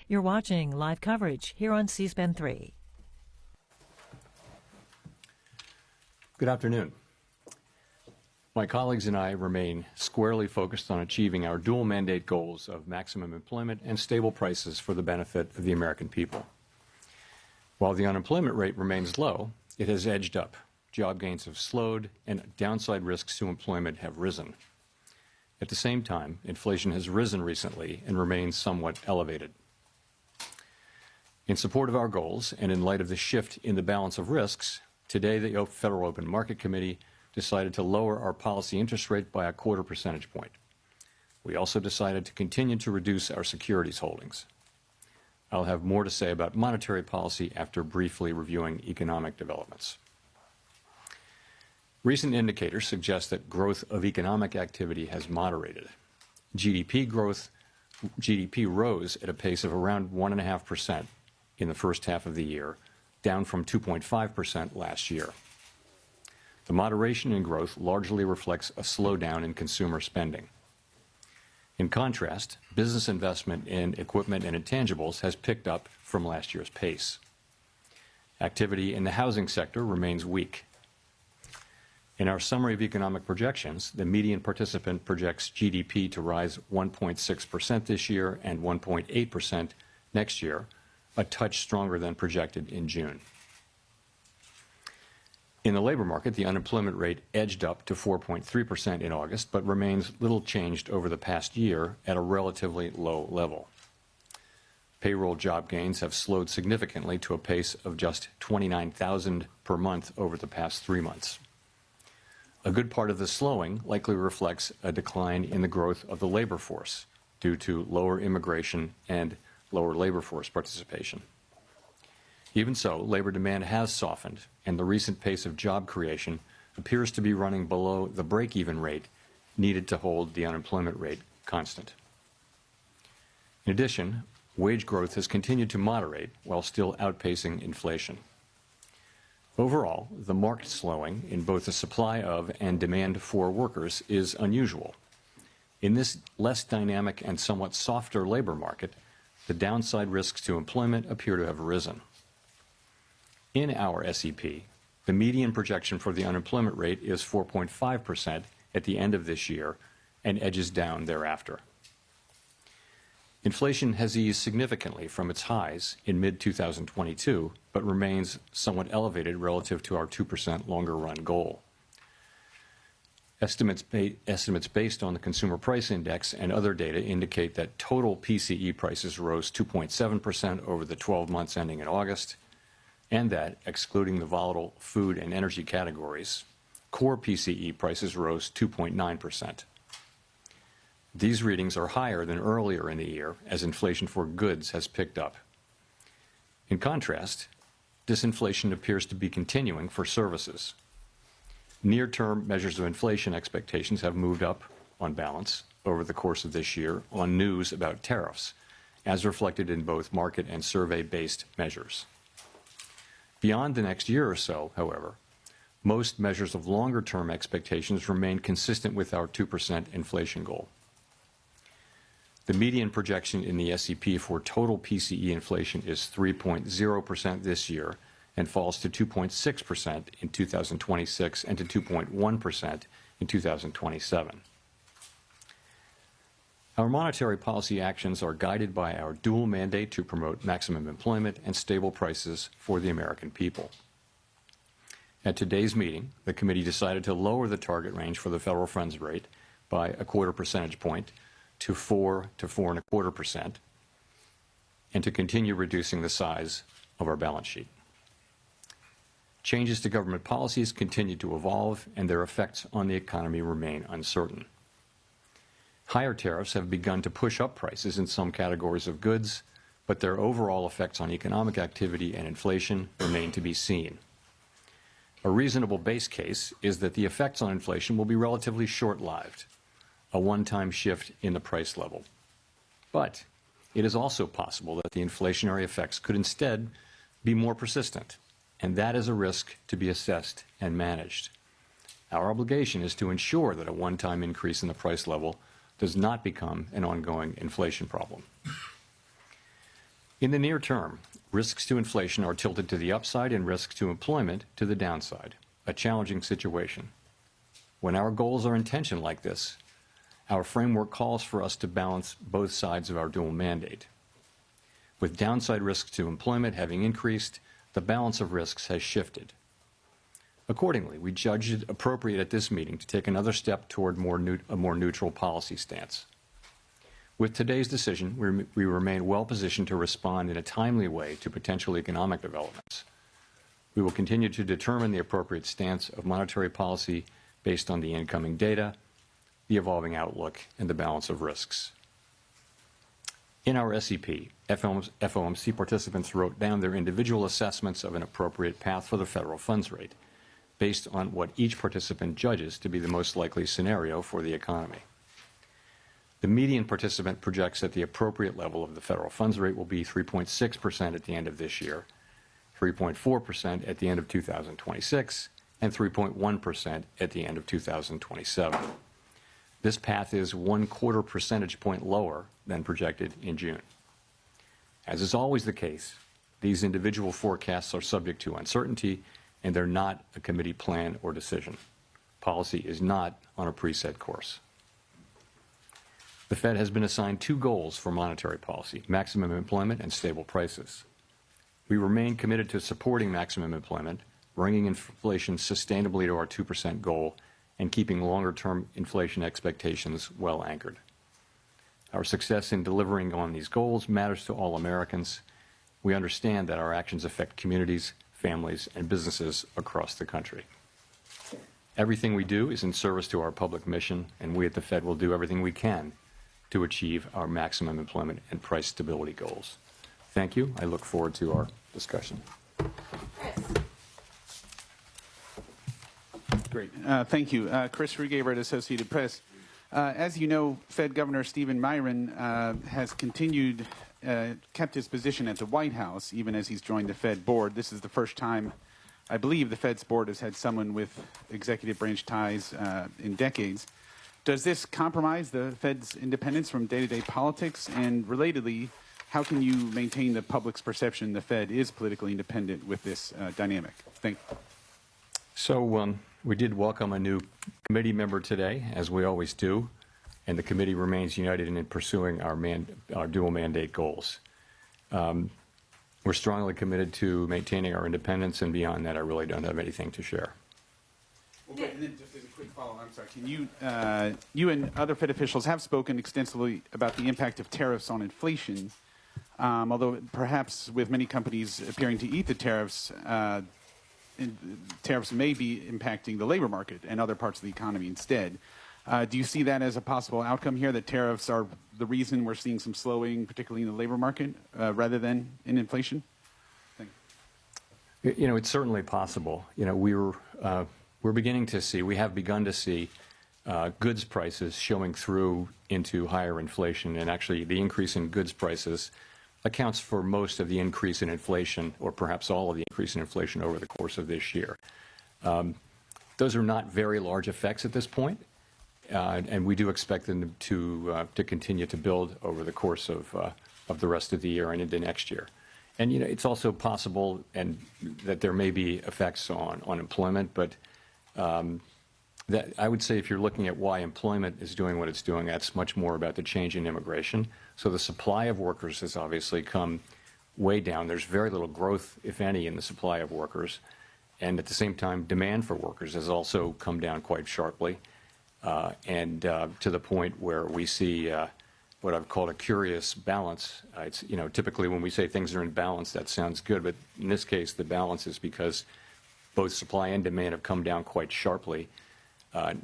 You're watching live coverage here on C-SPAN 3. Good afternoon. My colleagues and I remain squarely focused on achieving our dual mandate goals of maximum employment and stable prices for the benefit of the American people. While the unemployment rate remains low, it has edged up. Job gains have slowed, and downside risks to employment have risen. At the same time, inflation has risen recently and remains somewhat elevated. In support of our goals, and in light of the shift in the balance of risks, today the Federal Open Market Committee decided to lower our policy interest rate by 1/4 percentage point. We also decided to continue to reduce our securities holdings. I'll have more to say about monetary policy after briefly reviewing economic developments. Recent indicators suggest that growth of economic activity has moderated. GDP rose at a pace of around 1.5% in the first half of the year, down from 2.5% last year. The moderation in growth largely reflects a slowdown in consumer spending. In contrast, business investment in equipment and intangibles has picked up from last year's pace. Activity in the housing sector remains weak. In our summary of economic projections, the median participant projects GDP to rise 1.6% this year and 1.8% next year, a touch stronger than projected in June. In the labor market, the unemployment rate edged up to 4.3% in August, but remains little changed over the past year at a relatively low level. Payroll job gains have slowed significantly to a pace of just 29,000 per month over the past 3 months. A good part of the slowing likely reflects a decline in the growth of the labor force due to lower immigration and lower labor force participation. Even so, labor demand has softened, and the recent pace of job creation appears to be running below the break-even rate needed to hold the unemployment rate constant. In addition, wage growth has continued to moderate while still outpacing inflation. Overall, the marked slowing in both the supply of and demand for workers is unusual. In this less dynamic and somewhat softer labor market, the downside risks to employment appear to have risen. In our SEP, the median projection for the unemployment rate is 4.5% at the end of this year and edges down thereafter. Inflation has eased significantly from its highs in mid-2022, but remains somewhat elevated relative to our 2% longer-run goal. Estimates based on the Consumer Price Index and other data indicate that total PCE prices rose 2.7% over the 12 months ending in August, and that, excluding the volatile food and energy categories, core PCE prices rose 2.9%. These readings are higher than earlier in the year as inflation for goods has picked up. In contrast, disinflation appears to be continuing for services. Near-term measures of inflation expectations have moved up, on balance, over the course of this year on news about tariffs, as reflected in both market and survey-based measures. Beyond the next year or so, however, most measures of longer-term expectations remain consistent with our 2% inflation goal. The median projection in the SEP for total PCE inflation is 3.0% this year and falls to 2.6% in 2026 and to 2.1% in 2027. Our monetary policy actions are guided by our dual mandate to promote maximum employment and stable prices for the American people. At today's meeting, the committee decided to lower the target range for the federal funds rate by 1/4 percentage point to 4 to 4.25%, and to continue reducing the size of our balance sheet. Changes to government policies continue to evolve, and their effects on the economy remain uncertain. Higher tariffs have begun to push up prices in some categories of goods, but their overall effects on economic activity and inflation remain to be seen. A reasonable base case is that the effects on inflation will be relatively short-lived, a one-time shift in the price level. But it is also possible that the inflationary effects could instead be more persistent, and that is a risk to be assessed and managed. Our obligation is to ensure that a one-time increase in the price level does not become an ongoing inflation problem. In the near term, risks to inflation are tilted to the upside and risks to employment to the downside, a challenging situation. When our goals are in tension like this, our framework calls for us to balance both sides of our dual mandate. With downside risks to employment having increased, the balance of risks has shifted. Accordingly, we judged it appropriate at this meeting to take another step toward a more neutral policy stance. With today's decision, we remain well positioned to respond in a timely way to potential economic developments. We will continue to determine the appropriate stance of monetary policy based on the incoming data, the evolving outlook, and the balance of risks. In our SEP, FOMC participants wrote down their individual assessments of an appropriate path for the federal funds rate, based on what each participant judges to be the most likely scenario for the economy. The median participant projects that the appropriate level of the federal funds rate will be 3.6% at the end of this year, 3.4% at the end of 2026, and 3.1% at the end of 2027. This path is 1/4 percentage point lower than projected in June. As is always the case, these individual forecasts are subject to uncertainty, and they're not a committee plan or decision. Policy is not on a preset course. The Fed has been assigned two goals for monetary policy: maximum employment and stable prices. We remain committed to supporting maximum employment, bringing inflation sustainably to our 2% goal, and keeping longer-term inflation expectations well anchored. Our success in delivering on these goals matters to all Americans. We understand that our actions affect communities, families, and businesses across the country. Everything we do is in service to our public mission, and we at the Fed will do everything we can to achieve our maximum employment and price stability goals. Thank you. I look forward to our discussion. Great. Thank you. Chris Rugaber at Associated Press. As you know, Fed Governor Stephen Miron has kept his position at the White House, even as he's joined the Fed board. This is the first time, I believe, the Fed's board has had someone with executive branch ties in decades. Does this compromise the Fed's independence from day-to-day politics? And relatedly, how can you maintain the public's perception the Fed is politically independent with this dynamic? Thank you. So we did welcome a new committee member today, as we always do, and the committee remains united in pursuing our dual mandate goals. We're strongly committed to maintaining our independence, and beyond that, I really don't have anything to share. Okay, and then just as a quick follow-up, I'm sorry, can you and other Fed officials have spoken extensively about the impact of tariffs on inflation, although perhaps with many companies appearing to eat the tariffs, tariffs may be impacting the labor market and other parts of the economy instead. Do you see that as a possible outcome here, that tariffs are the reason we're seeing some slowing, particularly in the labor market, rather than in inflation? Thank you. You know, it's certainly possible. You know, we're beginning to see, we have begun to see goods prices showing through into higher inflation, and actually the increase in goods prices accounts for most of the increase in inflation, or perhaps all of the increase in inflation over the course of this year. Those are not very large effects at this point, and we do expect them to continue to build over the course of the rest of the year and into next year. And you know, it's also possible that there may be effects on employment, but that I would say if you're looking at why employment is doing what it's doing, that's much more about the change in immigration. So the supply of workers has obviously come way down. There's very little growth, if any, in the supply of workers. And at the same time, demand for workers has also come down quite sharply, and to the point where we see what I've called a curious balance. It's, you know, typically when we say things are in balance, that sounds good, but in this case, the balance is because both supply and demand have come down quite sharply.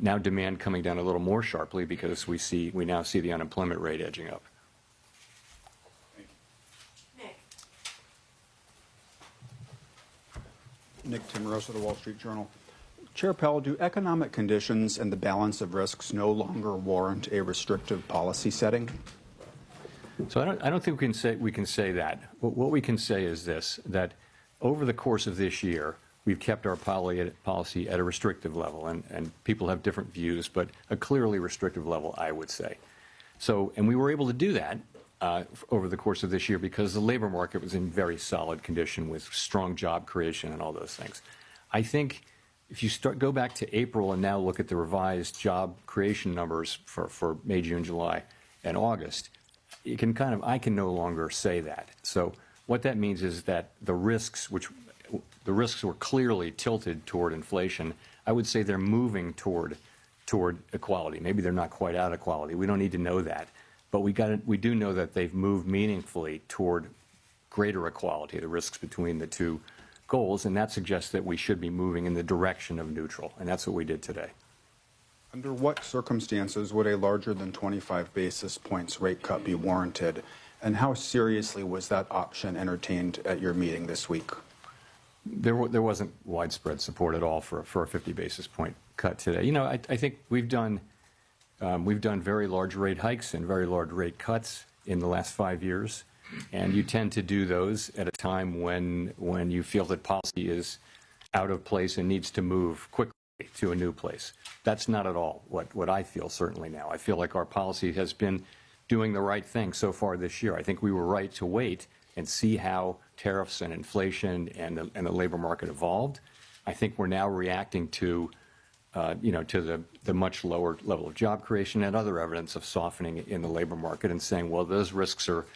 Now demand coming down a little more sharply because we now see the unemployment rate edging up. Nick Timmeros of the Wall Street Journal. Chair Powell, do economic conditions and the balance of risks no longer warrant a restrictive policy setting? So I don't think we can say that. What we can say is this, that over the course of this year, we've kept our policy at a restrictive level, and people have different views, but a clearly restrictive level, I would say. So, and we were able to do that over the course of this year because the labor market was in very solid condition with strong job creation and all those things. I think if you go back to April and now look at the revised job creation numbers for May, June, July, and August, I can no longer say that. So what that means is that the risks were clearly tilted toward inflation. I would say they're moving toward equality. Maybe they're not quite out of equality. We don't need to know that. But we do know that they've moved meaningfully toward greater equality, the risks between the two goals, and that suggests that we should be moving in the direction of neutral, and that's what we did today. Under what circumstances would a larger than 25 basis points rate cut be warranted, and how seriously was that option entertained at your meeting this week? There wasn't widespread support at all for a 50 basis point cut today. You know, I think we've done very large rate hikes and very large rate cuts in the last 5 years, and you tend to do those at a time when you feel that policy is out of place and needs to move quickly to a new place. That's not at all what I feel certainly now. I feel like our policy has been doing the right thing so far this year. I think we were right to wait and see how tariffs and inflation and the labor market evolved. I think we're now reacting to the much lower level of job creation and other evidence of softening in the labor market and saying, well, those risks are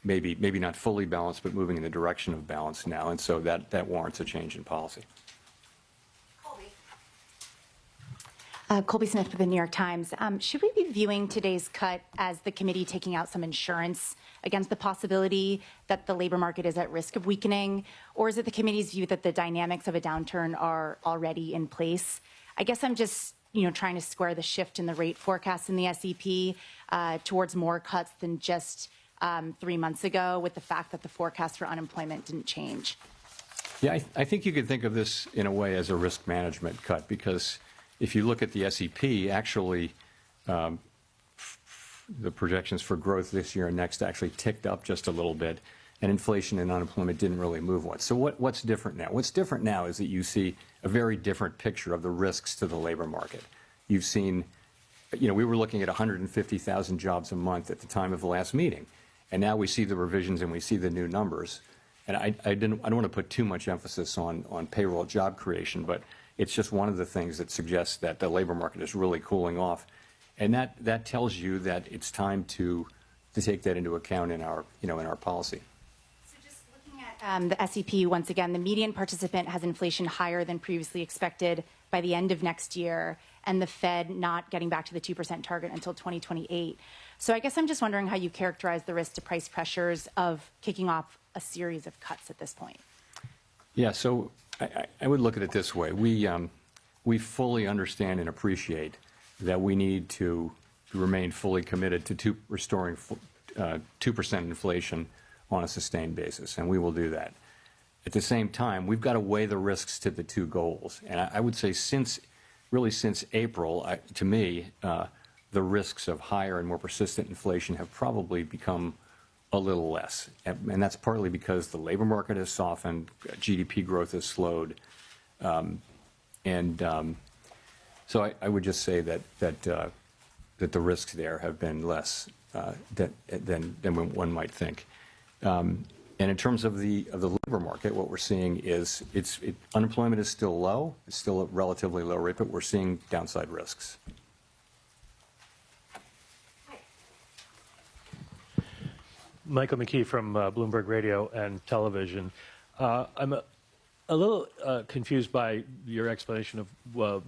maybe not fully balanced, but moving in the direction of balance now. And so that warrants a change in policy. Colby Smith with the New York Times. Should we be viewing today's cut as the committee taking out some insurance against the possibility that the labor market is at risk of weakening? Or is it the committee's view that the dynamics of a downturn are already in place? I guess I'm just trying to square the shift in the rate forecast in the SEP towards more cuts than just 3 months ago with the fact that the forecast for unemployment didn't change. Yeah, I think you could think of this in a way as a risk management cut because if you look at the SEP, actually, the projections for growth this year and next actually ticked up just a little bit, and inflation and unemployment didn't really move much. So what's different now? What's different now is that you see a very different picture of the risks to the labor market. You've seen, we were looking at 150,000 jobs a month at the time of the last meeting, and now we see the revisions and we see the new numbers. And I don't want to put too much emphasis on payroll job creation, but it's just one of the things that suggests that the labor market is really cooling off. And that tells you that it's time to take that into account in our policy. So just looking at the SEP, once again, the median participant has inflation higher than previously expected by the end of next year, and the Fed not getting back to the 2% target until 2028. So I guess I'm just wondering how you characterize the risk to price pressures of kicking off a series of cuts at this point. Yeah, so I would look at it this way. We fully understand and appreciate that we need to remain fully committed to restoring 2% inflation on a sustained basis, and we will do that. At the same time, we've got to weigh the risks to the two goals. And I would say since April, to me, the risks of higher and more persistent inflation have probably become a little less. And that's partly because the labor market has softened, GDP growth has slowed. So I would just say that the risks there have been less than one might think. And in terms of the labor market, what we're seeing is unemployment is still low. It's still a relatively low rate, but we're seeing downside risks. Michael McKee from Bloomberg Radio and Television. I'm a little confused by your explanation of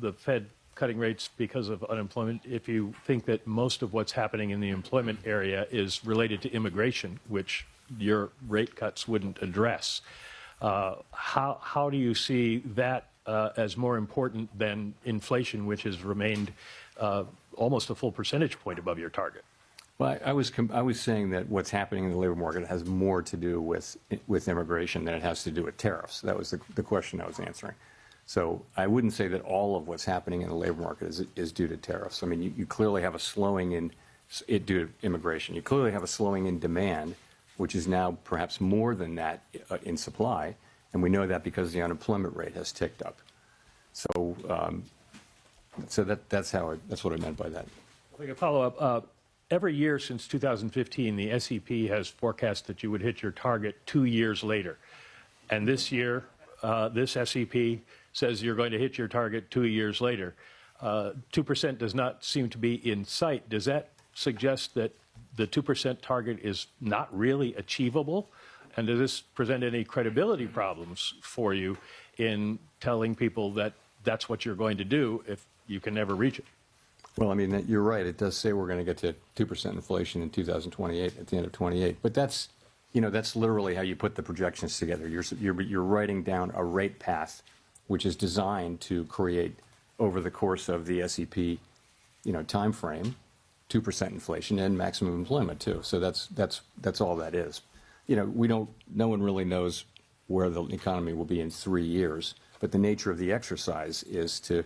the Fed cutting rates because of unemployment. If you think that most of what's happening in the employment area is related to immigration, which your rate cuts wouldn't address, how do you see that as more important than inflation, which has remained almost a full percentage point above your target? Well, I was saying that what's happening in the labor market has more to do with immigration than it has to do with tariffs. That was the question I was answering. So I wouldn't say that all of what's happening in the labor market is due to tariffs. I mean, you clearly have a slowing in it due to immigration. You clearly have a slowing in demand, which is now perhaps more than that in supply, and we know that because the unemployment rate has ticked up. So, that's what I meant by that. If I could follow up. every year since 2015, the SEP has forecast that you would hit your target 2 years later. And this year, this SEP says you're going to hit your target 2 years later. 2% does not seem to be in sight. Does that suggest that the 2% target is not really achievable? And does this present any credibility problems for you in telling people that that's what you're going to do if you can never reach it? Well, I mean, you're right. It does say we're going to get to 2% inflation in 2028, at the end of 28. But that's, you know, that's literally how you put the projections together. You're writing down a rate path, which is designed to create, over the course of the SEP, you know, time frame, 2% inflation and maximum employment too. So that's all that is. You know, no one really knows where the economy will be in 3 years, but the nature of the exercise is to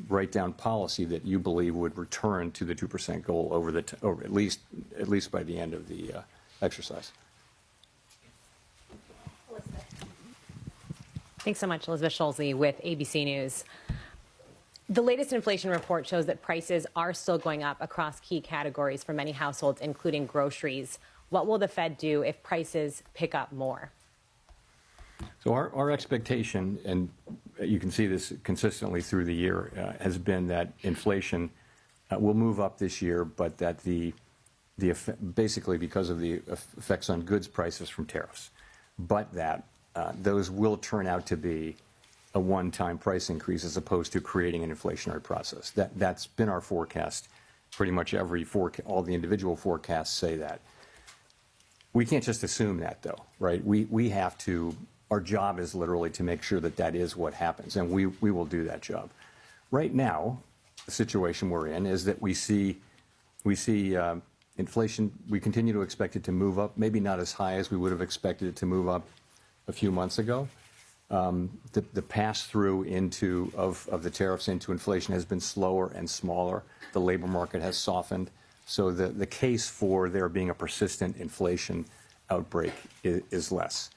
write down policy that you believe would return to the 2% goal over at least by the end of the exercise. Thanks so much, Elizabeth Schulze with ABC News. The latest inflation report shows that prices are still going up across key categories for many households, including groceries. What will the Fed do if prices pick up more? So our expectation, and you can see this consistently through the year, has been that inflation will move up this year, but that basically because of the effects on goods prices from tariffs, but that those will turn out to be a one-time price increase as opposed to creating an inflationary process. That's been our forecast. Pretty much all the individual forecasts say that. We can't just assume that, though, right? We have to. Our job is literally to make sure that that is what happens, and we will do that job. Right now, the situation we're in is that we see inflation. We continue to expect it to move up, maybe not as high as we would have expected it to move up a few months ago. The pass-through of the tariffs into inflation has been slower and smaller. The labor market has softened. So the case for there being a persistent inflation outbreak is less.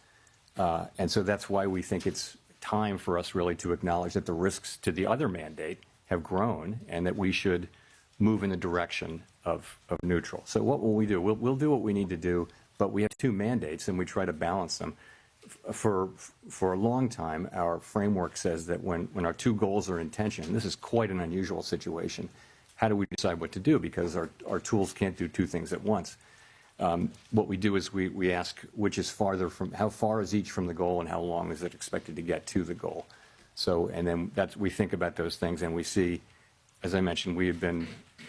And so that's why we think it's time for us really to acknowledge that the risks to the other mandate have grown and that we should move in the direction of neutral. So what will we do? We'll do what we need to do, but we have two mandates and we try to balance them. For a long time, our framework says that when our two goals are in tension, this is quite an unusual situation. How do we decide what to do? Because our tools can't do two things at once. What we do is we ask which is farther from, how far is each from the goal and how long is it expected to get to the goal. So, and then we think about those things and we see, as I mentioned,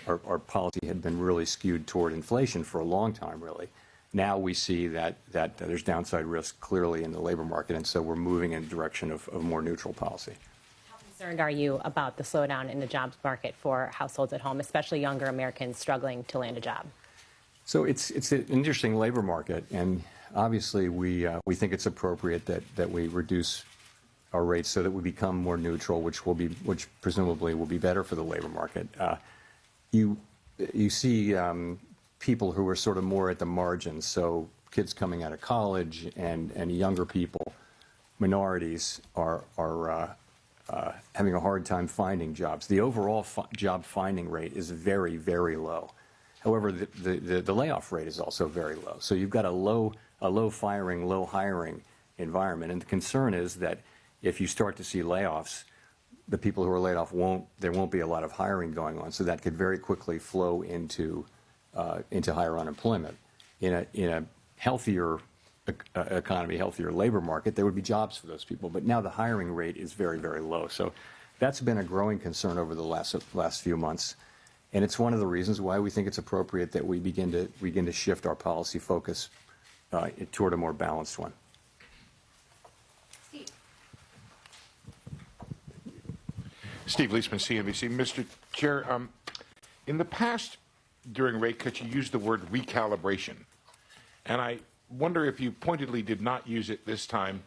our policy had been really skewed toward inflation for a long time, really. Now we see that there's downside risk clearly in the labor market, and so we're moving in the direction of more neutral policy. How concerned are you about the slowdown in the jobs market for households at home, especially younger Americans struggling to land a job? So it's an interesting labor market, and obviously we think it's appropriate that we reduce our rates so that we become more neutral, which presumably will be better for the labor market. You see people who are sort of more at the margins, so kids coming out of college and younger people, minorities are having a hard time finding jobs. The overall job finding rate is very, very low. However, the layoff rate is also very low. So you've got a low firing, low hiring environment, and the concern is that if you start to see layoffs, the people who are laid off there won't be a lot of hiring going on, so that could very quickly flow into higher unemployment. In a healthier economy, healthier labor market, there would be jobs for those people. But now the hiring rate is very, very low. So that's been a growing concern over the last few months, and it's one of the reasons why we think it's appropriate that we begin to shift our policy focus toward a more balanced one. Steve Leisman, CNBC. Mr. Chair, in the past, during rate cuts, you used the word recalibration. And I wonder if you pointedly did not use it this time.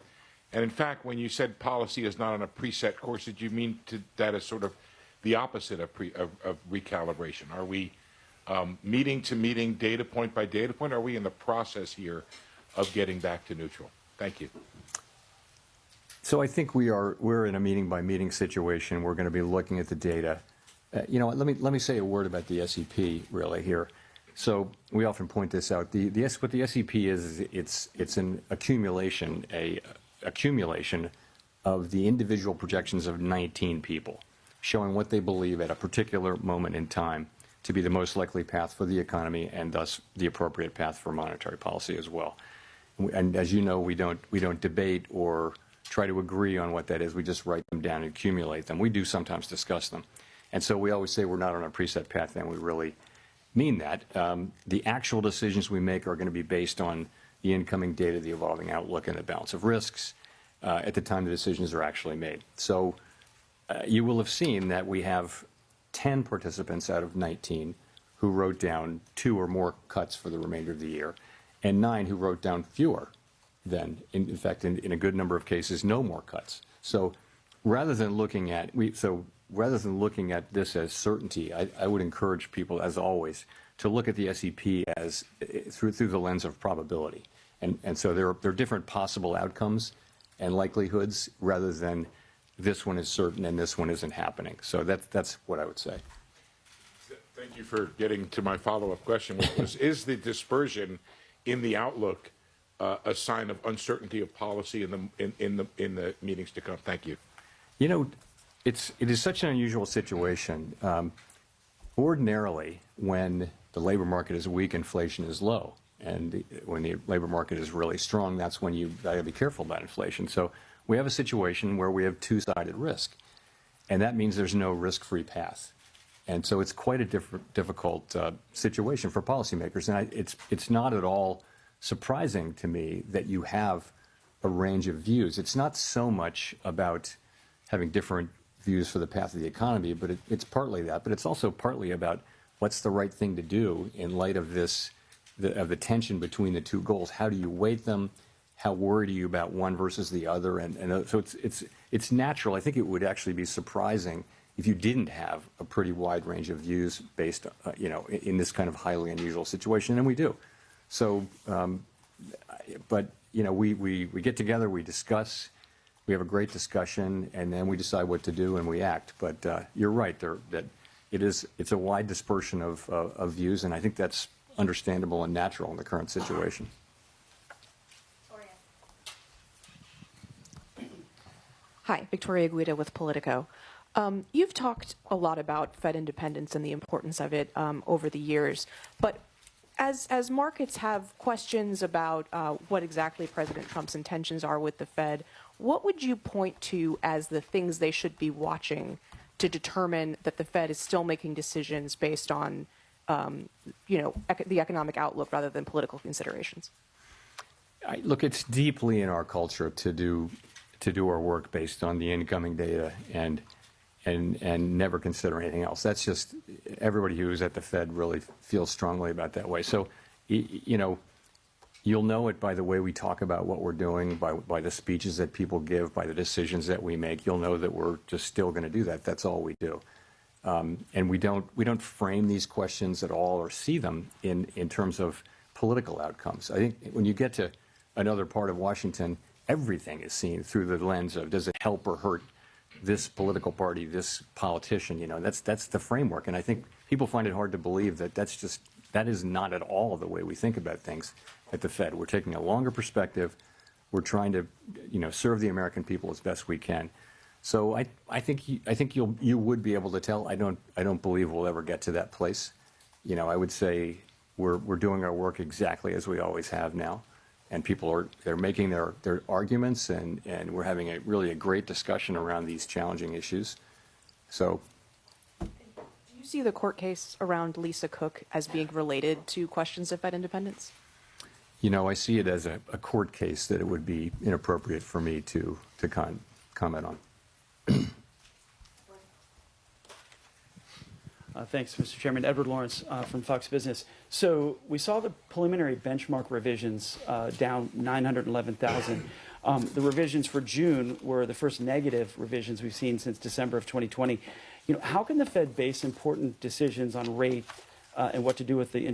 And in fact, when you said policy is not on a preset course, did you mean that as sort of the opposite of recalibration? Are we meeting to meeting, data point by data point? Are we in the process here of getting back to neutral? Thank you. So I think we're in a meeting by meeting situation. We're going to be looking at the data. Let me say a word about the SEP really here. So we often point this out. What the SEP is it's an accumulation of the individual projections of 19 people, showing what they believe at a particular moment in time to be the most likely path for the economy and thus the appropriate path for monetary policy as well. And as you know, we don't debate or try to agree on what that is. We just write them down and accumulate them. We do sometimes discuss them. And so we always say we're not on a preset path, and we really mean that. The actual decisions we make are going to be based on the incoming data, the evolving outlook, and the balance of risks at the time the decisions are actually made. So you will have seen that we have 10 participants out of 19 who wrote down 2 or more cuts for the remainder of the year, and 9 who wrote down fewer than, in fact, in a good number of cases, no more cuts. So rather than looking at this as certainty, I would encourage people, as always, to look at the SEP as through the lens of probability. And so there are different possible outcomes and likelihoods rather than this one is certain and this one isn't happening. So that's what I would say. Thank you for getting to my follow-up question, which was, is the dispersion in the outlook a sign of uncertainty of policy in the meetings to come? Thank you. You know, it is such an unusual situation. Ordinarily, when the labor market is weak, inflation is low. And when the labor market is really strong, that's when you got to be careful about inflation. So we have a situation where we have two-sided risk. And that means there's no risk-free path. And so it's quite a difficult situation for policymakers. And it's not at all surprising to me that you have a range of views. It's not so much about having different views for the path of the economy, but it's partly that. But it's also partly about what's the right thing to do in light of this, of the tension between the two goals. How do you weight them? How worried are you about one versus the other? And so it's natural. I think it would actually be surprising if you didn't have a pretty wide range of views based, in this kind of highly unusual situation, and we do. So, but we get together, we discuss, we have a great discussion, and then we decide what to do and we act. But you're right that it's a wide dispersion of views, and I think that's understandable and natural in the current situation. Hi, Victoria Guida with Politico. You've talked a lot about Fed independence and the importance of it over the years, but as markets have questions about what exactly President Trump's intentions are with the Fed, what would you point to as the things they should be watching to determine that the Fed is still making decisions based on, the economic outlook rather than political considerations? Look, it's deeply in our culture to do our work based on the incoming data and never consider anything else. That's just everybody who's at the Fed really feels strongly about that way. So, you'll know it by the way we talk about what we're doing, by the speeches that people give, by the decisions that we make. You'll know that we're just still going to do that. That's all we do. And we don't frame these questions at all or see them in terms of political outcomes. I think when you get to another part of Washington, everything is seen through the lens of, does it help or hurt this political party, this politician? That's the framework. And I think people find it hard to believe that that is not at all the way we think about things at the Fed. We're taking a longer perspective. We're trying to, serve the American people as best we can. So I think you would be able to tell. I don't believe we'll ever get to that place. I would say we're doing our work exactly as we always have now. And people they're making their arguments, and we're having a great discussion around these challenging issues. So, do you see the court case around Lisa Cook as being related to questions of Fed independence? I see it as a court case that it would be inappropriate for me to comment on. Thanks, Mr. Chairman. Edward Lawrence from Fox Business. So we saw the preliminary benchmark revisions down 911,000. The revisions for June were the first negative revisions we've seen since December of 2020. How can the Fed base important decisions on rate and what to do with the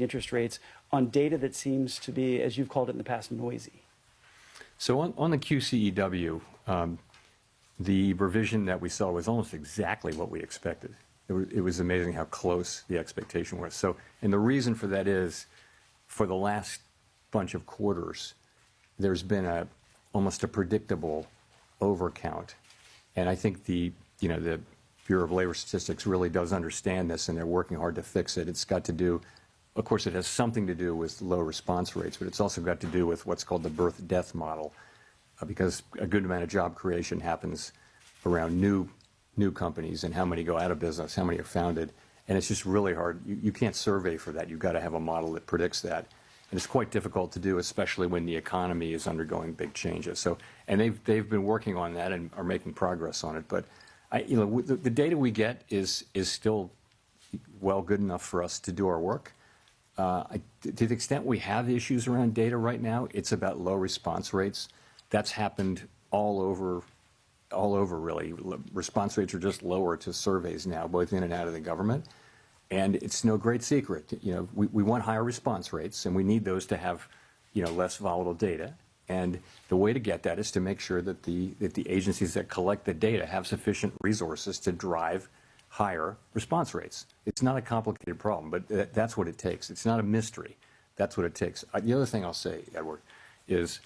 interest rates on data that seems to be, as you've called it in the past, noisy? So on the QCEW, the revision that we saw was almost exactly what we expected. it was amazing how close the expectation was. So, and the reason for that is, for the last bunch of quarters, there's been almost a predictable overcount, and I think the Bureau of Labor Statistics really does understand this, and they're working hard to fix it. It's got to do, of course, it has something to do with low response rates, but it's also got to do with what's called the birth-death model, because a good amount of job creation happens around new companies and how many go out of business, how many are founded, and it's just really hard. You can't survey for that. You've got to have a model that predicts that, and it's quite difficult to do, especially when the economy is undergoing big changes. So, and they've been working on that and are making progress on it, but the data we get is still good enough for us to do our work. To the extent we have issues around data right now, it's about low response rates. That's happened all over really. Response rates are just lower to surveys now, both in and out of the government. And it's no great secret. We want higher response rates, and we need those to have, less volatile data. And the way to get that is to make sure that the agencies that collect the data have sufficient resources to drive higher response rates. It's not a complicated problem, but that's what it takes. It's not a mystery. That's what it takes. The other thing I'll say, Edward, is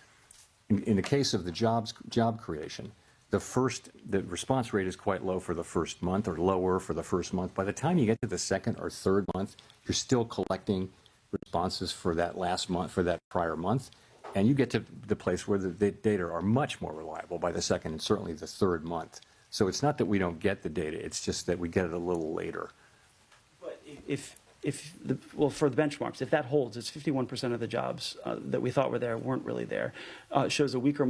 in the case of the job creation, the response rate is quite low for the first month, or lower for the first month. By the time you get to the second or third month, you're still collecting responses for that last month, for that prior month. And you get to the place where the data are much more reliable by the second and certainly the third month. So it's not that we don't get the data, it's just that we get it a little later. But for the benchmarks, if that holds, it's 51% of the jobs that we thought were there weren't really there. It shows a weaker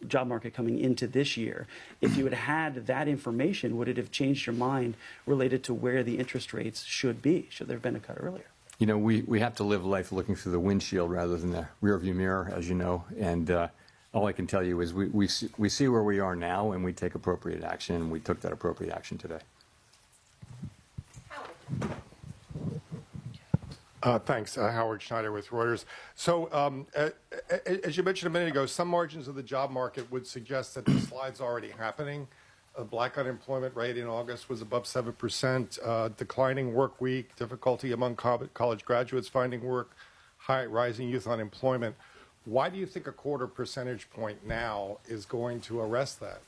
job market coming into this year. If you had that information, would it have changed your mind related to where the interest rates should be? Should there have been a cut earlier? We have to live life looking through the windshield rather than the rearview mirror, as you know. And all I can tell you is we see where we are now, and we take appropriate action, and we took that appropriate action today. Thanks. Howard Schneider with Reuters. So as you mentioned a minute ago, some margins of the job market would suggest that the slide's already happening. Black unemployment rate in August was above 7%, declining work week, difficulty among college graduates finding work, rising youth unemployment. Why do you think a quarter percentage point now is going to arrest that?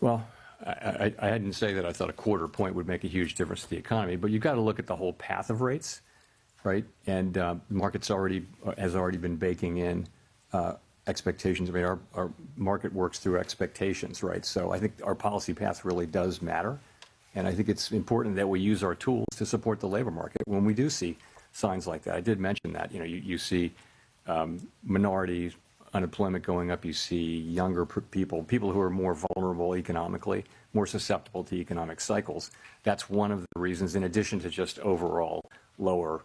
Well, I didn't say that I thought a quarter point would make a huge difference to the economy, but you've got to look at the whole path of rates, right? And the market's has already been baking in expectations. I mean, our market works through expectations, right? So I think our policy path really does matter. And I think it's important that we use our tools to support the labor market when we do see signs like that. I did mention that. You see minority unemployment going up. You see younger people who are more vulnerable economically, more susceptible to economic cycles. That's one of the reasons, in addition to just overall lower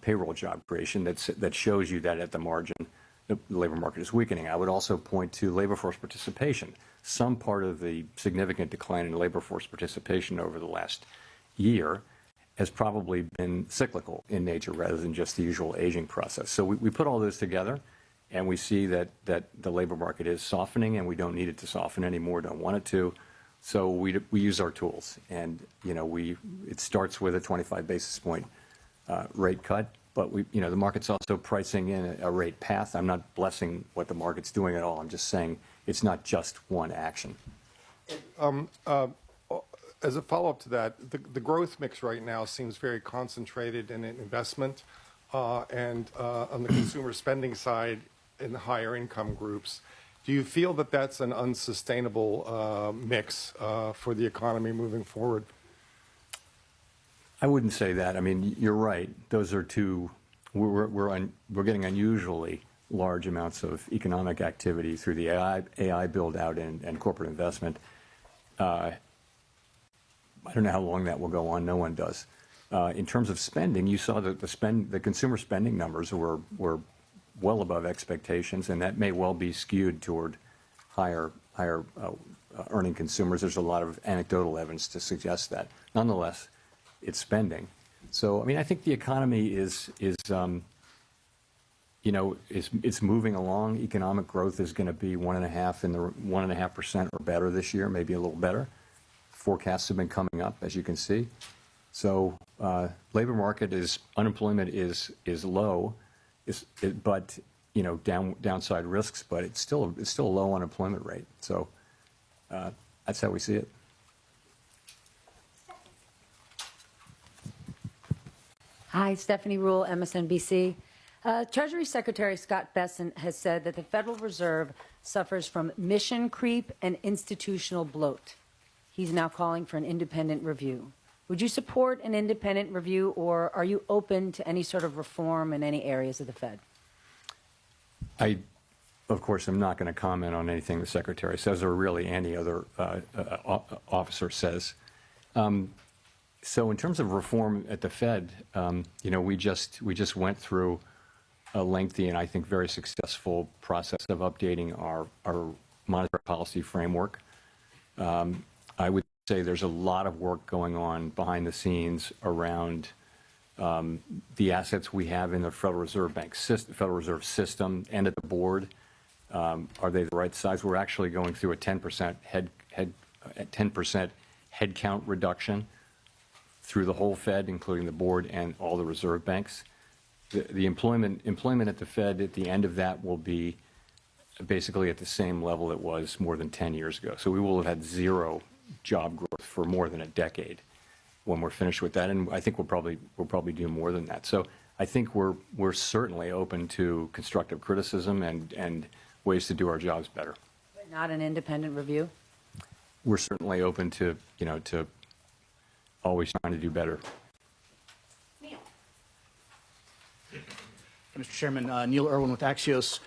payroll job creation, that shows you that at the margin the labor market is weakening. I would also point to labor force participation. Some part of the significant decline in labor force participation over the last year has probably been cyclical in nature rather than just the usual aging process. So we put all those together, and we see that the labor market is softening, and we don't need it to soften anymore, don't want it to. So we use our tools, and it starts with a 25 basis point rate cut. But the market's also pricing in a rate path. I'm not blessing what the market's doing at all. I'm just saying it's not just one action. As a follow-up to that, the growth mix right now seems very concentrated in investment and on the consumer spending side in the higher income groups. Do you feel that that's an unsustainable mix for the economy moving forward? I wouldn't say that. I mean, you're right. Those are two. We're getting unusually large amounts of economic activity through the AI build out and corporate investment. I don't know how long that will go on. No one does. In terms of spending, you saw that the consumer spending numbers were well above expectations, and that may well be skewed toward higher earning consumers. There's a lot of anecdotal evidence to suggest that. Nonetheless, it's spending. So, I mean, I think the economy is moving along. Economic growth is going to be 1.5% or better this year, maybe a little better. forecasts have been coming up, as you can see. So labor market unemployment is low, but downside risks, but it's still a low unemployment rate. So that's how we see it. Hi, Stephanie Rule, MSNBC. Treasury Secretary Scott Bessent has said that the Federal Reserve suffers from mission creep and institutional bloat. He's now calling for an independent review. Would you support an independent review, or are you open to any sort of reform in any areas of the Fed? I, of course, am not going to comment on anything the Secretary says or really any other officer says. So in terms of reform at the Fed, we just went through a lengthy and I think very successful process of updating our monetary policy framework. I would say there's a lot of work going on behind the scenes around the assets we have in the Federal Reserve Federal Reserve System and at the board. Are they the right size? We're actually going through a 10% headcount reduction through the whole Fed, including the board and all the reserve banks. The employment at the Fed at the end of that will be basically at the same level it was more than 10 years ago. So we will have had zero job growth for more than a decade when we're finished with that, and I think we'll probably do more than that. So I think we're certainly open to constructive criticism and ways to do our jobs better. But not an independent review? We're certainly open to to always trying to do better. Mr. Chairman, Neil Irwin with Axios.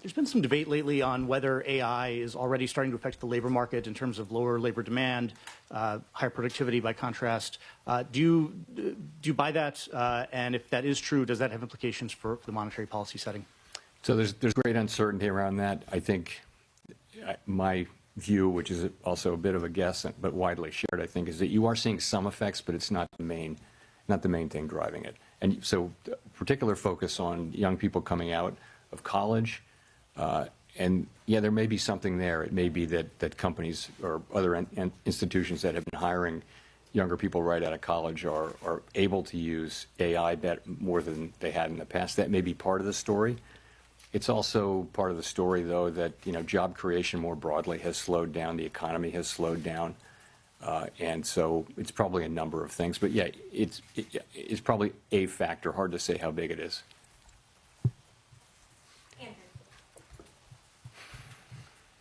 There's been some debate lately on whether AI is already starting to affect the labor market in terms of lower labor demand, higher productivity by contrast. Do you buy that? And if that is true, does that have implications for the monetary policy setting? So there's great uncertainty around that. I think my view, which is also a bit of a guess but widely shared, I think, is that you are seeing some effects, but it's not the main thing driving it. And so particular focus on young people coming out of college. And yeah, there may be something there. It may be that companies or other institutions that have been hiring younger people right out of college are able to use AI more than they had in the past. That may be part of the story. It's also part of the story, though, that job creation more broadly has slowed down. The economy has slowed down. And so it's probably a number of things. But yeah, it's probably a factor. Hard to say how big it is.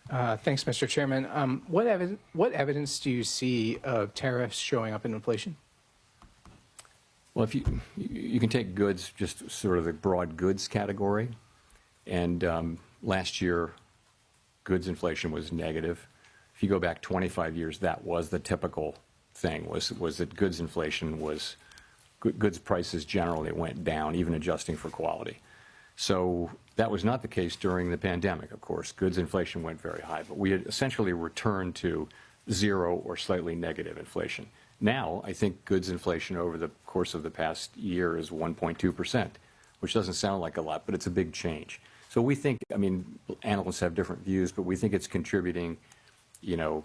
Thanks, Mr. Chairman. What evidence do you see of tariffs showing up in inflation? Well, if you can take goods, just sort of the broad goods category, and last year, goods inflation was negative. If you go back 25 years, that was the typical thing, was that goods inflation was, goods prices generally went down, even adjusting for quality. So that was not the case during the pandemic, of course. Goods inflation went very high, but we had essentially returned to zero or slightly negative inflation. Now, I think goods inflation over the course of the past year is 1.2%, which doesn't sound like a lot, but it's a big change. So we think, I mean, analysts have different views, but we think it's contributing, 0.3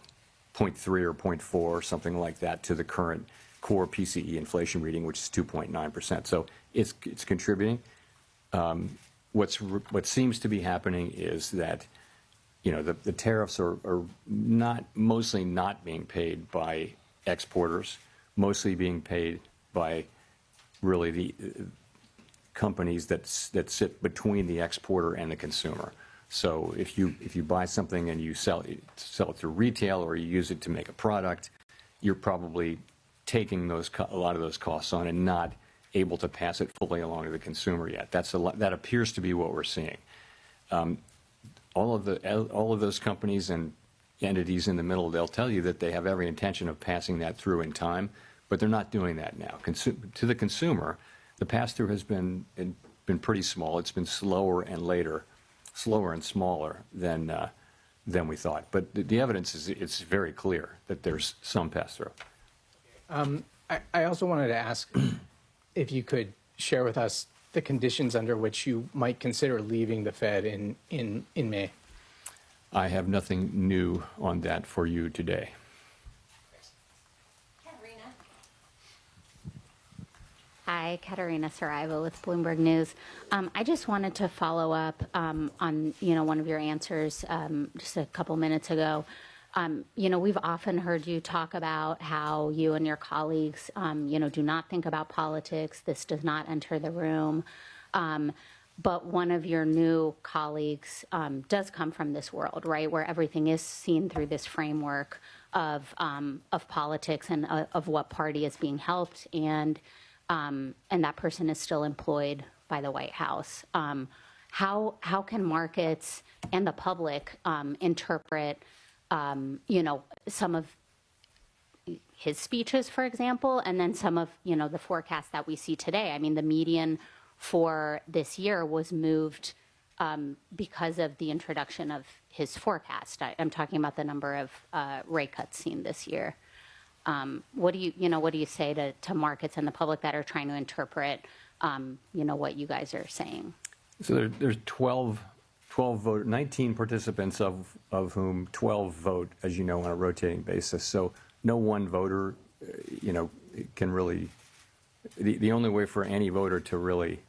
or 0.4, something like that, to the current core PCE inflation reading, which is 2.9%. So it's contributing. What seems to be happening is that, the tariffs are mostly not being paid by exporters, mostly being paid by really the companies that sit between the exporter and the consumer. So if you buy something and you sell it through retail or you use it to make a product, you're probably taking a lot of those costs on and not able to pass it fully along to the consumer yet. That appears to be what we're seeing. All of those companies and entities in the middle, they'll tell you that they have every intention of passing that through in time, but they're not doing that now. To the consumer, the pass-through has been pretty small. It's been slower and smaller than we thought. But the evidence is it's very clear that there's some pass-through. I also wanted to ask if you could share with us the conditions under which you might consider leaving the Fed in May. I have nothing new on that for you today. Hi, Katerina Saraiva with Bloomberg News. I just wanted to follow up on, one of your answers just a couple minutes ago. We've often heard you talk about how you and your colleagues, do not think about politics. This does not enter the room. But one of your new colleagues does come from this world, right, where everything is seen through this framework of politics and of what party is being helped, and that person is still employed by the White House. How can markets and the public interpret, some of his speeches, for example, and then some of, the forecasts that we see today? I mean, the median for this year was moved because of the introduction of his forecast. I'm talking about the number of rate cuts seen this year. What do you say to markets and the public that are trying to interpret, what you guys are saying? So there's 12 vote, 19 participants of whom 12 vote, as you know, on a rotating basis. So no one voter, can really. The only way for any voter to really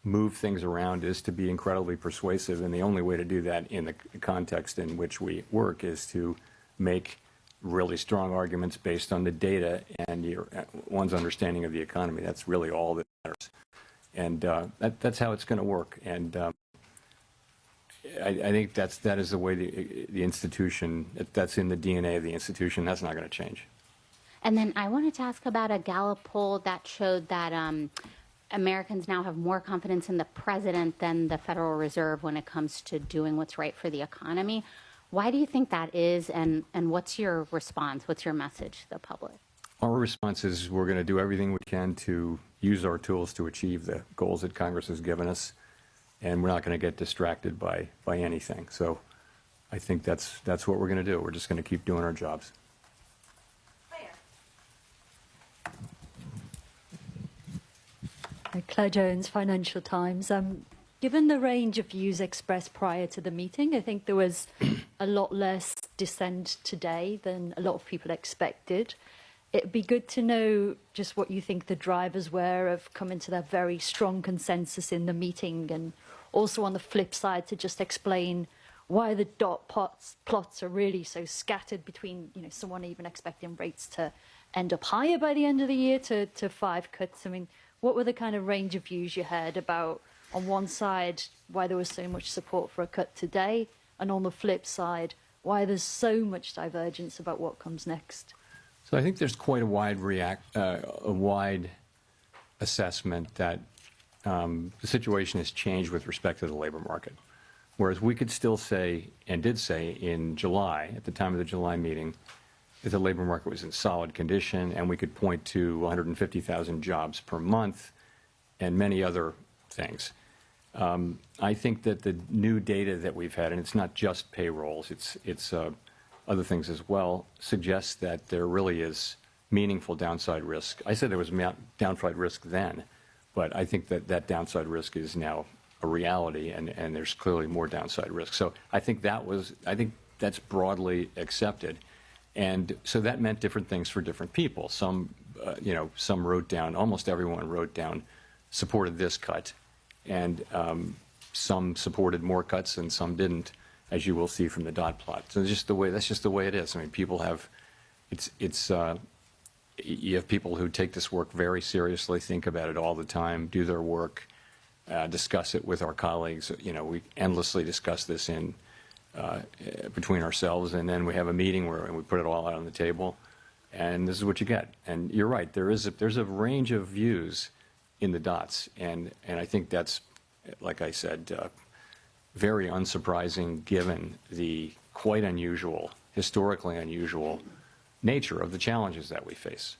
move things around is to be incredibly persuasive, and the only way to do that in the context in which we work is to make really strong arguments based on the data and one's understanding of the economy. That's really all that matters, and that's how it's going to work. And I think that is the way the institution, that's in the DNA of the institution. That's not going to change. And then I wanted to ask about a Gallup poll that showed that Americans now have more confidence in the president than the Federal Reserve when it comes to doing what's right for the economy. Why do you think that is, and what's your response? What's your message to the public? Our response is we're going to do everything we can to use our tools to achieve the goals that Congress has given us, and we're not going to get distracted by anything. So I think that's what we're going to do. We're just going to keep doing our jobs. Claire Jones, Financial Times. Given the range of views expressed prior to the meeting, I think there was a lot less dissent today than a lot of people expected. It'd be good to know just what you think the drivers were of coming to that very strong consensus in the meeting, and also on the flip side to just explain why the dot plots are really so scattered between, someone even expecting rates to end up higher by the end of the year to 5 cuts. I mean, what were the kind of range of views you heard about, on one side, why there was so much support for a cut today, and on the flip side, why there's so much divergence about what comes next? So I think there's quite a wide assessment that the situation has changed with respect to the labor market. Whereas we could still say, and did say in July, at the time of the July meeting, that the labor market was in solid condition, and we could point to 150,000 jobs per month and many other things. I think that the new data that we've had, and it's not just payrolls, it's other things as well, suggests that there really is meaningful downside risk. I said there was downside risk then, but I think that downside risk is now a reality, and there's clearly more downside risk. So I think that's broadly accepted. And so that meant different things for different people. Some wrote down, almost everyone wrote down, supported this cut, and some supported more cuts and some didn't, as you will see from the dot plot. So that's just the way it is. I mean, people have, you have people who take this work very seriously, think about it all the time, do their work, discuss it with our colleagues. We endlessly discuss this between ourselves, and then we have a meeting where we put it all out on the table, and this is what you get. And you're right, there's a range of views in the dots, and I think that's, like I said, very unsurprising given the quite unusual, historically unusual nature of the challenges that we face.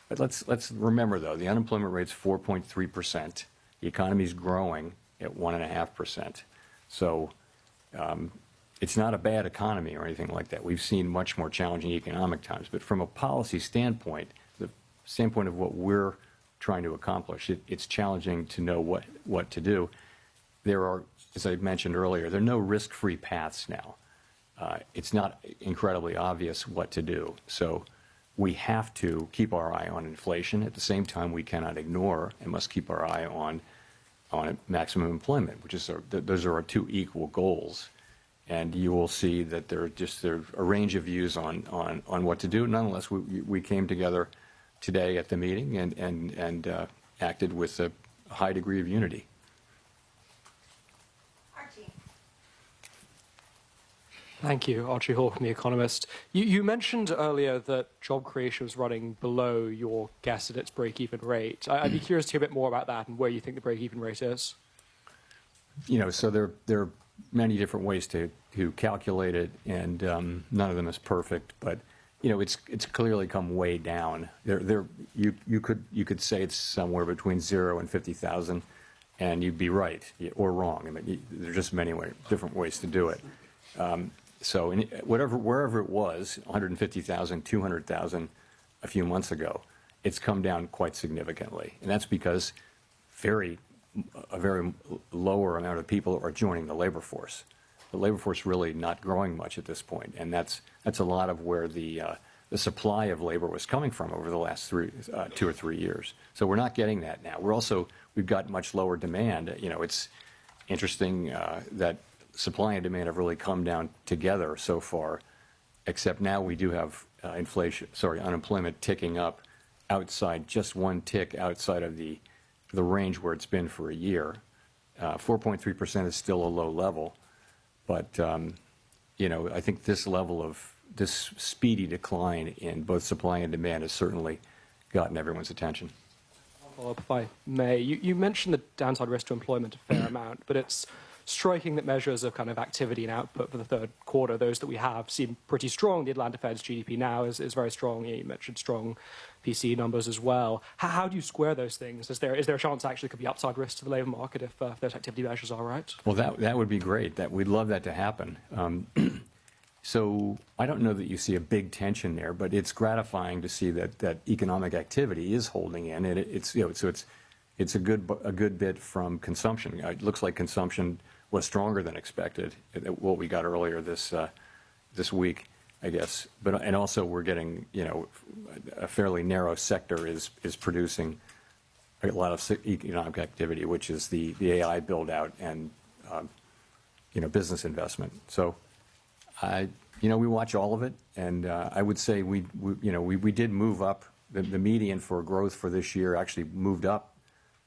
But let's remember, though, the unemployment rate's 4.3%. The economy's growing at 1.5%. So it's not a bad economy or anything like that. We've seen much more challenging economic times. But from a policy standpoint, the standpoint of what we're trying to accomplish, it's challenging to know what to do. There are, as I mentioned earlier, there are no risk-free paths now. It's not incredibly obvious what to do. So we have to keep our eye on inflation. At the same time, we cannot ignore and must keep our eye on maximum employment, which is those are our two equal goals. And you will see that there are a range of views on what to do. Nonetheless, we came together today at the meeting and acted with a high degree of unity. Thank you. Archie Hall from The Economist. You mentioned earlier that job creation was running below your guess at its break-even rate. I'd be curious to hear a bit more about that and where you think the break-even rate is. So there are many different ways to calculate it, and none of them is perfect. But it's clearly come way down. You could say it's somewhere between 0 and 50,000, and you'd be right or wrong. I mean, there's just many different ways to do it. So wherever it was, 150,000, 200,000 a few months ago, it's come down quite significantly. And that's because a very lower amount of people are joining the labor force. The labor force really not growing much at this point. And that's a lot of where the supply of labor was coming from over the last 2 or 3 years. So we're not getting that now. We've got much lower demand. It's interesting that supply and demand have really come down together so far, except now we do have unemployment ticking up outside, just one tick outside of the range where it's been for a year. 4.3% is still a low level, but I think this speedy decline in both supply and demand has certainly gotten everyone's attention. Follow up, if I may. You mentioned the downside risk to employment a fair amount, but it's striking that measures of kind of activity and output for the third quarter, those that we have, seem pretty strong. The Atlanta Fed's GDP now is very strong. You mentioned strong PCE numbers as well. How do you square those things? Is there a chance actually could be upside risk to the labour market if those activity measures are right? Well, that would be great. We'd love that to happen. So I don't know that you see a big tension there, but it's gratifying to see that economic activity is holding in, and it's a good bit from consumption. It looks like consumption was stronger than expected, what we got earlier this week, I guess. And also we're getting, a fairly narrow sector is producing a lot of economic activity, which is the AI build out and business investment. So we watch all of it, and I would say we did move up. The median for growth for this year actually moved up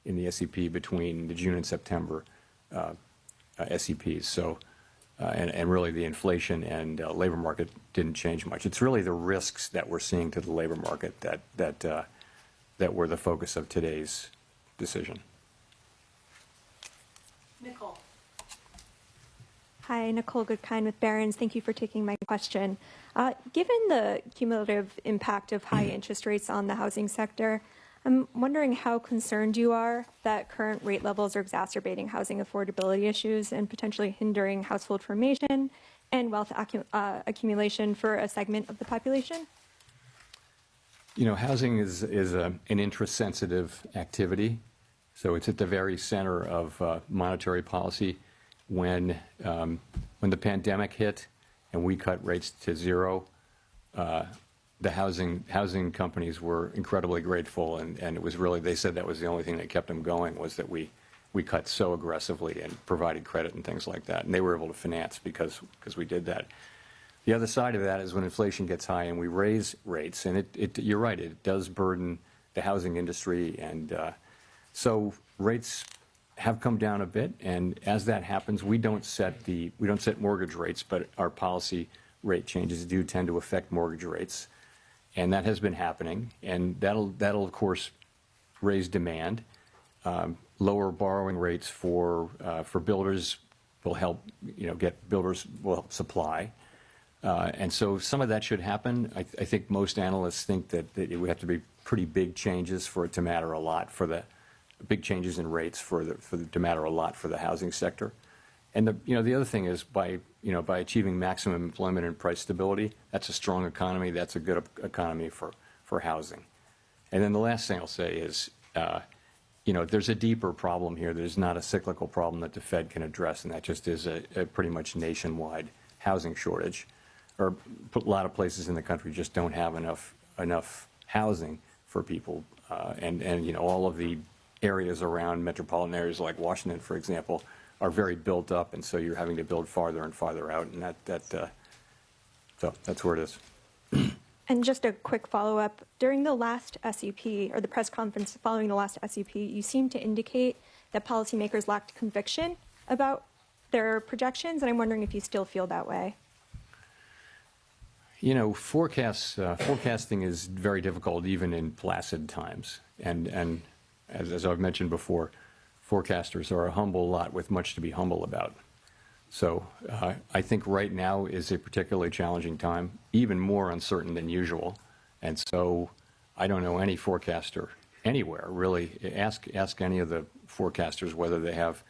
in the SEP between the June and September SEPs. So, and really the inflation and labor market didn't change much. It's really the risks that we're seeing to the labor market that were the focus of today's decision. Nicole. Hi, Nicole Goodkind with Barron's. Thank you for taking my question. Given the cumulative impact of high interest rates on the housing sector, I'm wondering how concerned you are that current rate levels are exacerbating housing affordability issues and potentially hindering household formation and wealth accumulation for a segment of the population? Housing is an interest-sensitive activity, so it's at the very center of monetary policy. When the pandemic hit and we cut rates to zero, the housing companies were incredibly grateful, and it was really, they said that was the only thing that kept them going, was that we cut so aggressively and provided credit and things like that, and they were able to finance because we did that. The other side of that is when inflation gets high and we raise rates, and you're right, it does burden the housing industry, and so rates have come down a bit, and as that happens, we don't set mortgage rates, but our policy rate changes do tend to affect mortgage rates. And that has been happening, and that'll of course raise demand. Lower borrowing rates for builders will help, builders will help supply, and so some of that should happen. I think most analysts think that it would have to be pretty big changes for it to matter a lot, big changes in rates to matter a lot for the housing sector. And the other thing is by achieving maximum employment and price stability, that's a strong economy. That's a good economy for housing. And then the last thing I'll say is, there's a deeper problem here. There's not a cyclical problem that the Fed can address, and that just is a pretty much nationwide housing shortage. Or a lot of places in the country just don't have enough enough housing for people, and all of the areas around metropolitan areas like Washington, for example, are very built up, and so you're having to build farther and farther out, and so that's where it is. And just a quick follow-up. During the last SEP, or the press conference following the last SEP, you seemed to indicate that policymakers lacked conviction about their projections, and I'm wondering if you still feel that way. Forecasting is very difficult even in placid times, and as I've mentioned before, forecasters are a humble lot with much to be humble about. So I think right now is a particularly challenging time, even more uncertain than usual. And so I don't know any forecaster anywhere, really. Ask any of the forecasters whether they have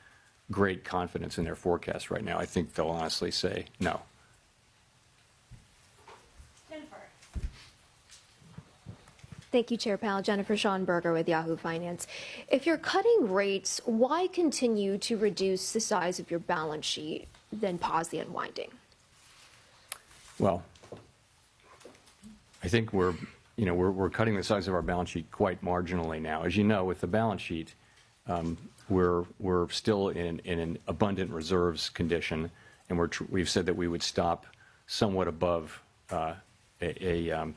great confidence in their forecast right now. I think they'll honestly say no. Thank you, Chair Powell. Jennifer Schonberger with Yahoo Finance. If you're cutting rates, why continue to reduce the size of your balance sheet, then pause the unwinding? Well, I think we're cutting the size of our balance sheet quite marginally now. As you know, with the balance sheet, we're still in an abundant reserves condition, and we've said that we would stop somewhat above an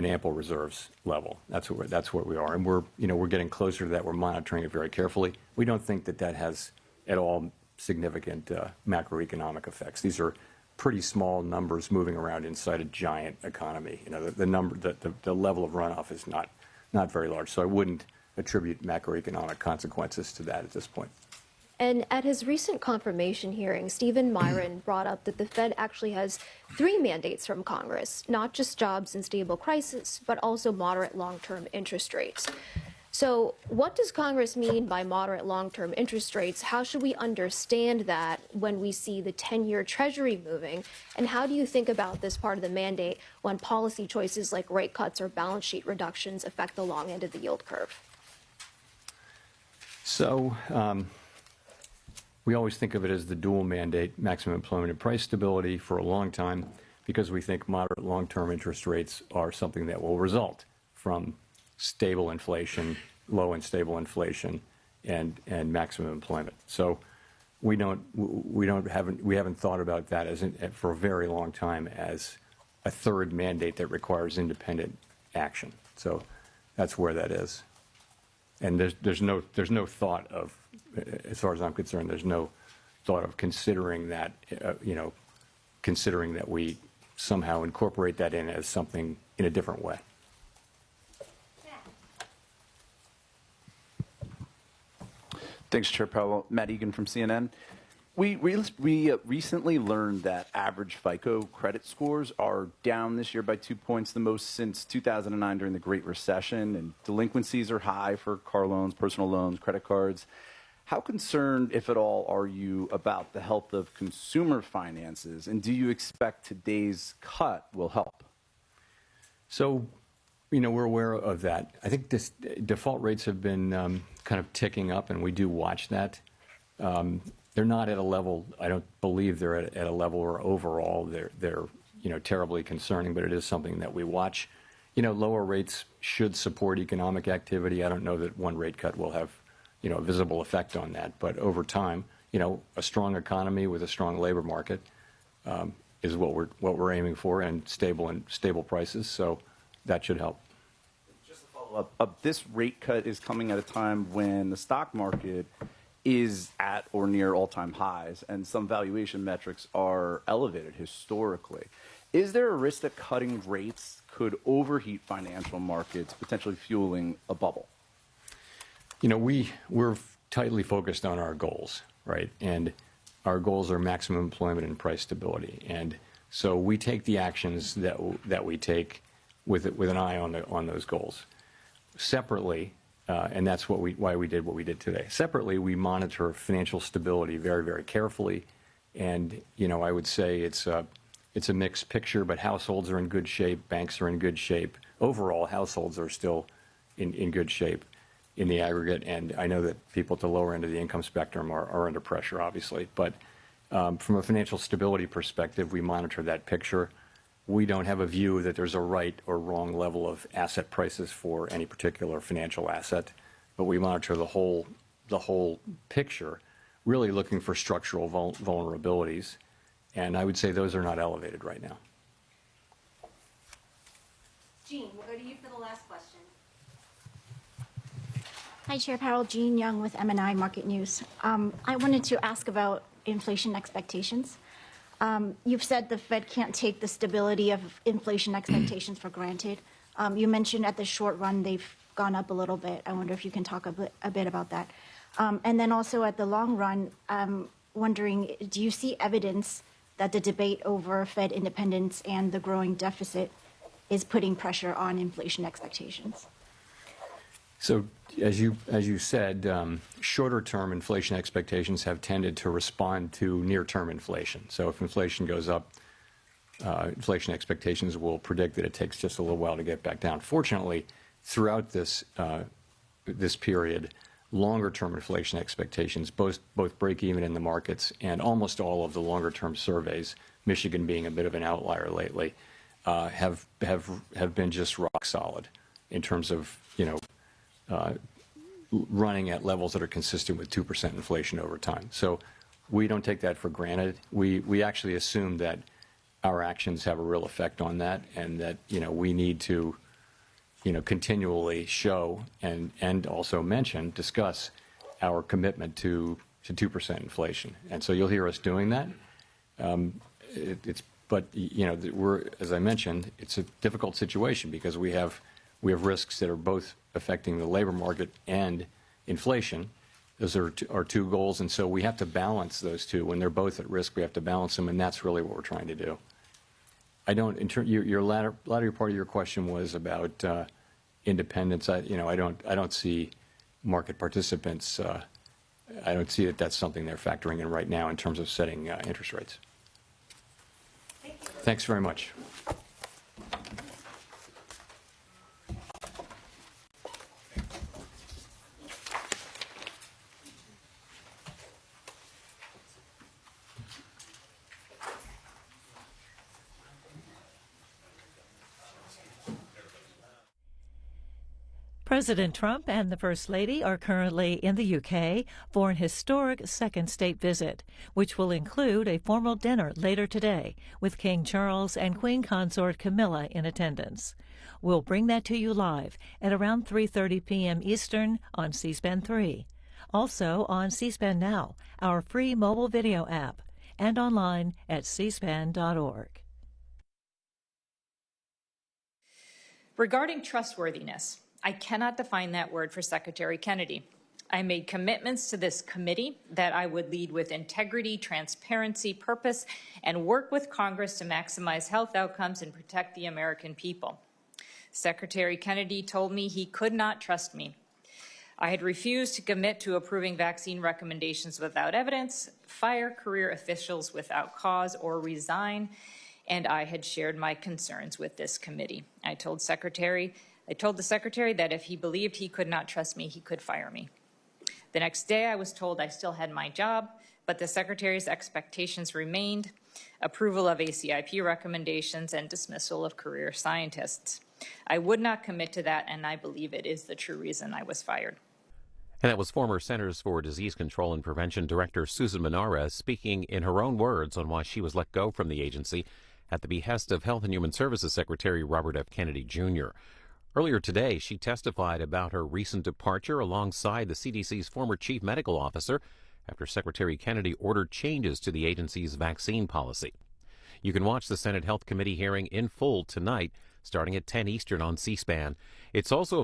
ample reserves level. That's where we are, and we're getting closer to that. We're monitoring it very carefully. We don't think that has at all significant macroeconomic effects. These are pretty small numbers moving around inside a giant economy. The level of runoff is not very large, so I wouldn't attribute macroeconomic consequences to that at this point. And at his recent confirmation hearing, Stephen Myron brought up that the Fed actually has 3 mandates from Congress, not just jobs and stable prices, but also moderate long-term interest rates. So what does Congress mean by moderate long-term interest rates? How should we understand that when we see the 10-year Treasury moving? And how do you think about this part of the mandate when policy choices like rate cuts or balance sheet reductions affect the long end of the yield curve? So we always think of it as the dual mandate, maximum employment and price stability, for a long time, because we think moderate long-term interest rates are something that will result from stable inflation, low and stable inflation, and maximum employment. So we haven't thought about that for a very long time as a third mandate that requires independent action. So that's where that is. And there's no thought of, as far as I'm concerned, there's no thought of considering that, considering that we somehow incorporate that in as something in a different way. Thanks, Chair Powell. Matt Egan from CNN. We recently learned that average FICO credit scores are down this year by 2 points, the most since 2009 during the Great Recession, and delinquencies are high for car loans, personal loans, credit cards. How concerned, if at all, are you about the health of consumer finances, and do you expect today's cut will help? So, we're aware of that. I think default rates have been kind of ticking up, and we do watch that. They're not at a level, I don't believe they're at a level where overall they're terribly concerning, but it is something that we watch. Lower rates should support economic activity. I don't know that one rate cut will have a visible effect on that, but over time, a strong economy with a strong labor market is what we're aiming for, and stable prices. So that should help. Just to follow up, this rate cut is coming at a time when the stock market is at or near all-time highs, and some valuation metrics are elevated historically. Is there a risk that cutting rates could overheat financial markets, potentially fueling a bubble? We're tightly focused on our goals, right? And our goals are maximum employment and price stability. And so we take the actions that we take with an eye on those goals. Separately, and that's why we did what we did today. Separately, we monitor financial stability very, very carefully. And I would say it's a mixed picture, but households are in good shape, banks are in good shape. Overall, households are still in good shape in the aggregate, and I know that people at the lower end of the income spectrum are under pressure, obviously. But from a financial stability perspective, we monitor that picture. we don't have a view that there's a right or wrong level of asset prices for any particular financial asset, but we monitor the whole picture, really looking for structural vulnerabilities. And I would say those are not elevated right now. Jean, we'll go to you for the last question. Hi, Chair Powell. Jean Young with MNI Market News. I wanted to ask about inflation expectations. You've said the Fed can't take the stability of inflation expectations for granted. You mentioned at the short run they've gone up a little bit. I wonder if you can talk a bit about that. And then also at the long run, wondering, do you see evidence that the debate over Fed independence and the growing deficit is putting pressure on inflation expectations? So as you said, shorter-term inflation expectations have tended to respond to near-term inflation. So if inflation goes up, inflation expectations will predict that it takes just a little while to get back down. Fortunately, throughout this period, longer-term inflation expectations, both break even in the markets and almost all of the longer-term surveys, Michigan being a bit of an outlier lately, have been just rock solid in terms of running at levels that are consistent with 2% inflation over time. So we don't take that for granted. We actually assume that our actions have a real effect on that, and that we need to continually show and also discuss our commitment to 2% inflation. And so you'll hear us doing that. But we're, as I mentioned, it's a difficult situation because we have risks that are both affecting the labor market and inflation. Those are our two goals, and so we have to balance those two. When they're both at risk, we have to balance them, and that's really what we're trying to do. I don't. Your latter part of your question was about independence. I don't see market participants. I don't see that that's something they're factoring in right now in terms of setting interest rates. Thanks very much. President Trump and the First Lady are currently in the UK for an historic second state visit, which will include a formal dinner later today with King Charles and Queen Consort Camilla in attendance. We'll bring that to you live at around 3:30 p.m. Eastern on C-SPAN 3. Also on C-SPAN Now, our free mobile video app, and online at cspan.org. Regarding trustworthiness, I cannot define that word for Secretary Kennedy. I made commitments to this committee that I would lead with integrity, transparency, purpose, and work with Congress to maximize health outcomes and protect the American people. Secretary Kennedy told me he could not trust me. I had refused to commit to approving vaccine recommendations without evidence, fire career officials without cause, or resign, and I had shared my concerns with this committee. I told the Secretary that if he believed he could not trust me, he could fire me. The next day, I was told I still had my job, but the Secretary's expectations remained: approval of ACIP recommendations and dismissal of career scientists. I would not commit to that, and I believe it is the true reason I was fired. And that was former Centers for Disease Control and Prevention Director Susan Menara speaking in her own words on why she was let go from the agency at the behest of Health and Human Services Secretary Robert F. Kennedy, Jr. Earlier today, she testified about her recent departure alongside the CDC's former chief medical officer after Secretary Kennedy ordered changes to the agency's vaccine policy. You can watch the Senate Health Committee hearing in full tonight, starting at 10 Eastern on C-SPAN. It's also